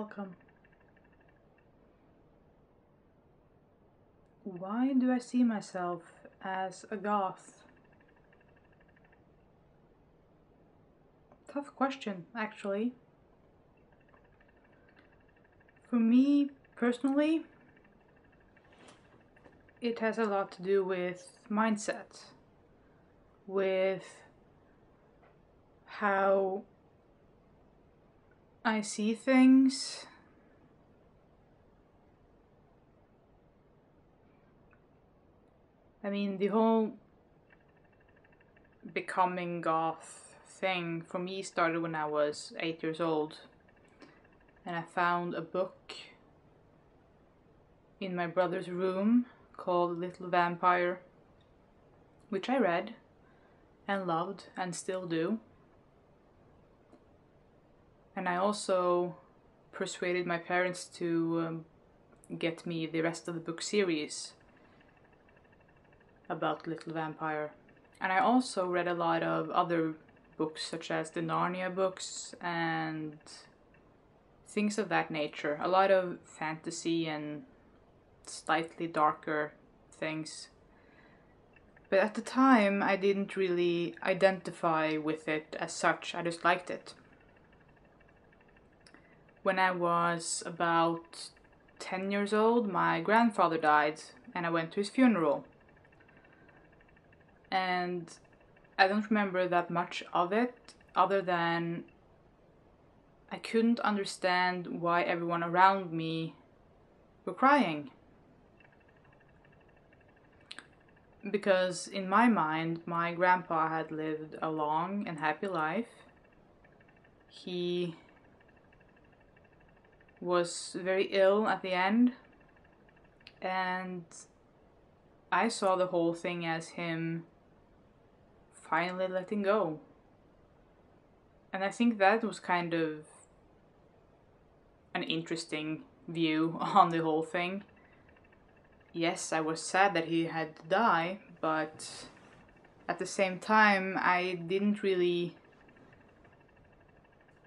welcome. Why do I see myself as a goth? Tough question, actually. For me, personally, it has a lot to do with mindset, with how I see things. I mean, the whole becoming goth thing for me started when I was 8 years old, and I found a book in my brother's room called Little Vampire, which I read and loved and still do. And I also persuaded my parents to get me the rest of the book series about Little Vampire. And I also read a lot of other books, such as the Narnia books and things of that nature. A lot of fantasy and slightly darker things. But at the time, I didn't really identify with it as such. I just liked it. When I was about 10 years old, my grandfather died, and I went to his funeral. And I don't remember that much of it, other than I couldn't understand why everyone around me were crying. Because in my mind, my grandpa had lived a long and happy life. He was very ill at the end, and I saw the whole thing as him finally letting go. And I think that was kind of an interesting view on the whole thing. Yes, I was sad that he had to die, but at the same time I didn't really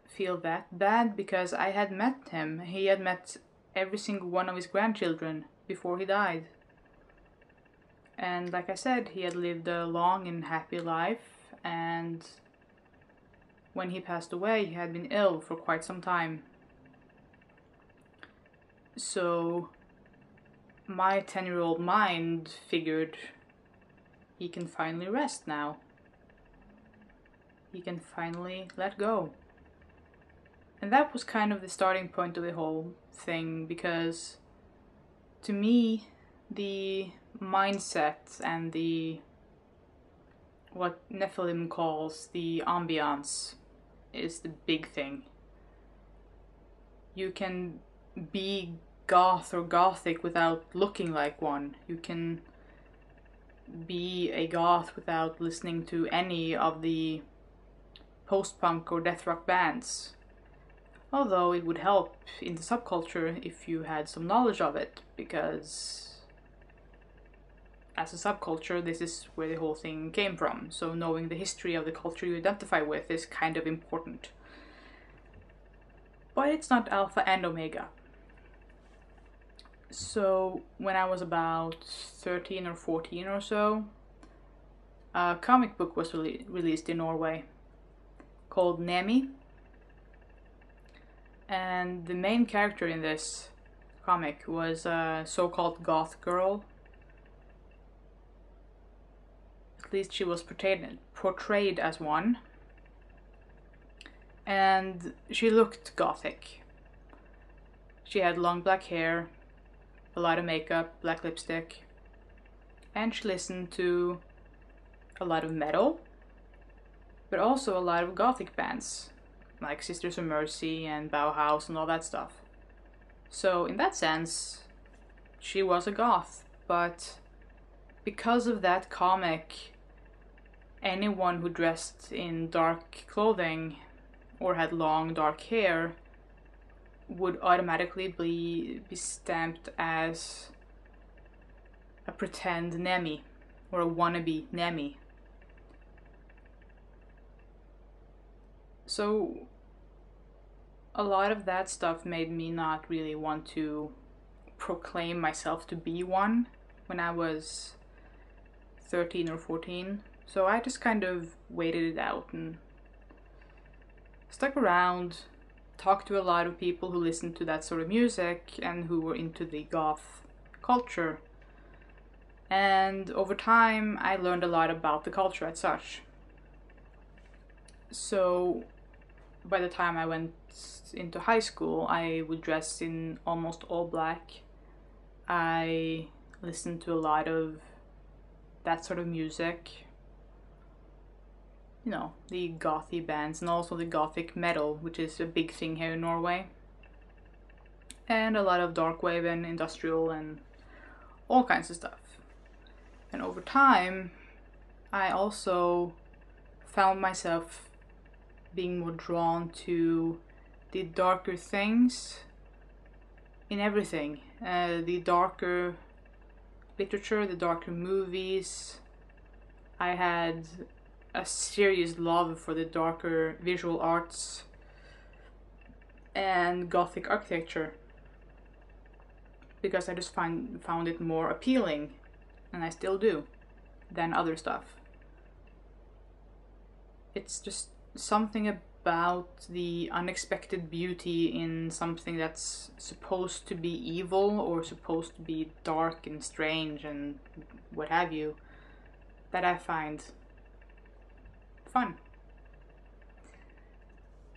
feel that bad, because I had met him. He had met every single one of his grandchildren before he died. And like I said, he had lived a long and happy life, and when he passed away, he had been ill for quite some time. So my 10-year-old mind figured he can finally rest now. He can finally let go. And that was kind of the starting point of the whole thing, because to me, the mindset and what Nephilim calls the ambiance is the big thing. You can be goth or gothic without looking like one. You can be a goth without listening to any of the post-punk or death rock bands. Although it would help in the subculture if you had some knowledge of it, because as a subculture, this is where the whole thing came from. So knowing the history of the culture you identify with is kind of important. But it's not alpha and omega. So when I was about 13 or 14 or so, a comic book was released in Norway called Nemi. And the main character in this comic was a so-called goth girl. At least she was portrayed as one. And she looked gothic. She had long black hair, a lot of makeup, black lipstick, and she listened to a lot of metal, but also a lot of gothic bands, like Sisters of Mercy and Bauhaus and all that stuff. So in that sense, she was a goth, but because of that comic, anyone who dressed in dark clothing or had long dark hair would automatically be stamped as a pretend Nemi or a wannabe Nemi. So a lot of that stuff made me not really want to proclaim myself to be one when I was 13 or 14. So I just kind of waited it out and stuck around, talked to a lot of people who listened to that sort of music and who were into the goth culture. And over time, I learned a lot about the culture as such. So by the time I went into high school, I would dress in almost all black. I listened to a lot of that sort of music. You know, the gothy bands and also the gothic metal, which is a big thing here in Norway. And a lot of dark wave and industrial and all kinds of stuff. And over time, I also found myself being more drawn to the darker things in everything. The darker literature, the darker movies. I had a serious love for the darker visual arts and Gothic architecture because I just found it more appealing, and I still do, than other stuff. It's just something about the unexpected beauty in something that's supposed to be evil or supposed to be dark and strange and what have you that I find fun.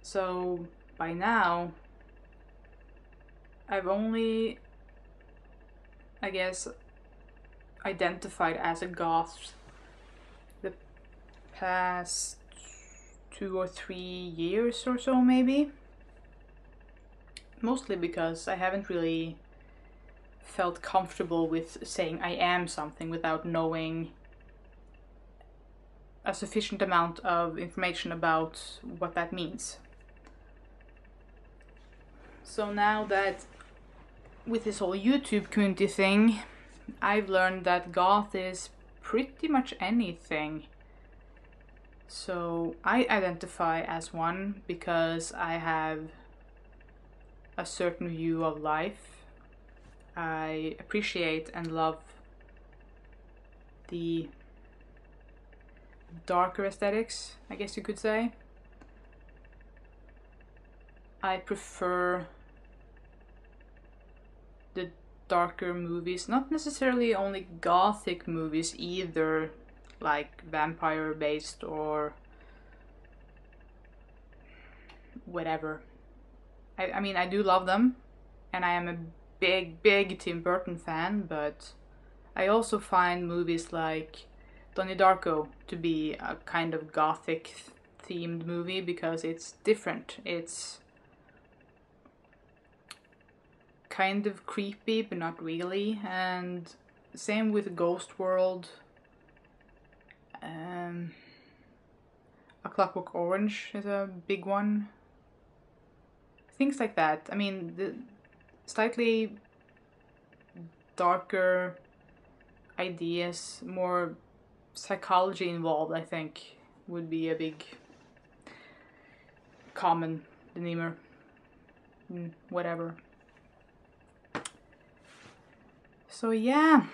So by now, I've only, I guess, identified as a goth the past 2 or 3 years or so, maybe. Mostly because I haven't really felt comfortable with saying I am something without knowing a sufficient amount of information about what that means. So now that with this whole YouTube community thing, I've learned that goth is pretty much anything. So I identify as one because I have a certain view of life. I appreciate and love the darker aesthetics, I guess you could say. I prefer the darker movies, not necessarily only gothic movies either, like vampire based or whatever. I mean, I do love them, and I am a big Tim Burton fan, but I also find movies like Donnie Darko to be a kind of gothic themed movie because it's different. It's kind of creepy, but not really. And same with Ghost World. A Clockwork Orange is a big one. Things like that. I mean, the slightly darker ideas, more psychology involved, I think, would be a big common denominator. Whatever. So yeah.